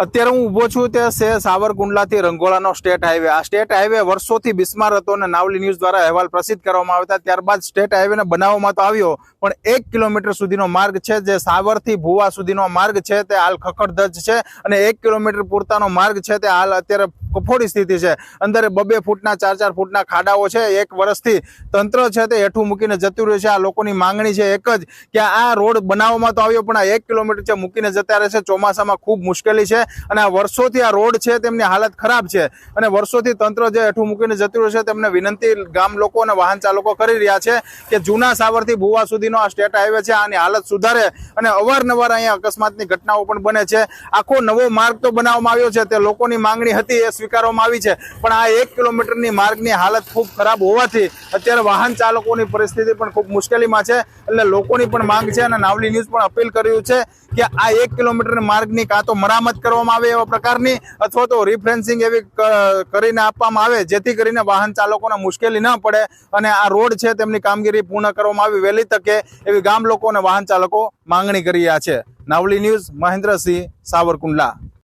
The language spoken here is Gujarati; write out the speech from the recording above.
અત્યારે હું ઊભો છું તે છે સાવરકુંડલાથી રંગોળાનો સ્ટેટ હાઈવે। આ સ્ટેટ હાઈવે વર્ષોથી બિસ્માર હતો અને નાવલી ન્યૂઝ દ્વારા અહેવાલ પ્રસિદ્ધ કરવામાં આવ્યા હતા। ત્યારબાદ સ્ટેટ હાઈવેને બનાવવામાં તો આવ્યો, પણ 1 કિલોમીટર સુધીનો માર્ગ છે જે સાવરથી ભુવા સુધીનો માર્ગ છે તે હાલ ખખડધજ છે અને 1 કિલોમીટર પૂરતાનો માર્ગ છે તે હાલ અત્યારે કફોડી સ્થિતિ છે। અંદર 2-2 ફૂટના 4-4 ફૂટના ખાડાઓ છે। 1 વર્ષથી તંત્ર છે તે હેઠું મૂકીને જતું રહ્યું છે। આ લોકોની માંગણી છે એક જ કે આ રોડ બનાવવામાં તો આવ્યો, પણ આ 1 કિલોમીટર છે મૂકીને જતા રહે છે। ચોમાસામાં ખૂબ મુશ્કેલી છે અને આ વર્ષોથી આ રોડ છે તેમની હાલત ખરાબ છે અને વર્ષોથી તંત્ર જે હેઠું મૂકીને જતું રહ્યું છે તેમને વિનંતી ગામ લોકો અને વાહન ચાલકો કરી રહ્યા છે કે જૂના સાવરથી ભુવા સુધીનો આ સ્ટેટ હાઈવે છે આની હાલત સુધારે અને અવારનવાર અહીંયા અકસ્માતની ઘટનાઓ પણ બને છે। આખો નવો માર્ગ તો બનાવવામાં આવ્યો છે, તે લોકોની માંગણી હતી એ સ્વીકારવામાં આવી છે, પણ આ 1 કિલોમીટરની માર્ગની હાલત ખૂબ ખરાબ હોવાથી અત્યારે વાહન ચાલકોની પરિસ્થિતિ પણ ખૂબ મુશ્કેલીમાં છે। એટલે લોકોની પણ માંગ છે અને નાવલી ન્યૂઝ પણ અપીલ કર્યું છે કે આ 1 કિલોમીટરની માર્ગની કાં તો મરામત કરવામાં આવે એવા પ્રકારની અથવા તો રિફેન્સિંગ એવી કરીને આપવામાં આવે જેથી કરીને વાહન ચાલકોને મુશ્કેલી ન પડે અને આ રોડ છે તેમની કામગીરી પૂર્ણ કરવામાં આવી વહેલી તકે એવી ગામ લોકો અને વાહન ચાલકો માંગણી કરી રહ્યા છે। નાવલી ન્યૂઝ, મહેન્દ્રસિંહ, સાવરકુંડલા।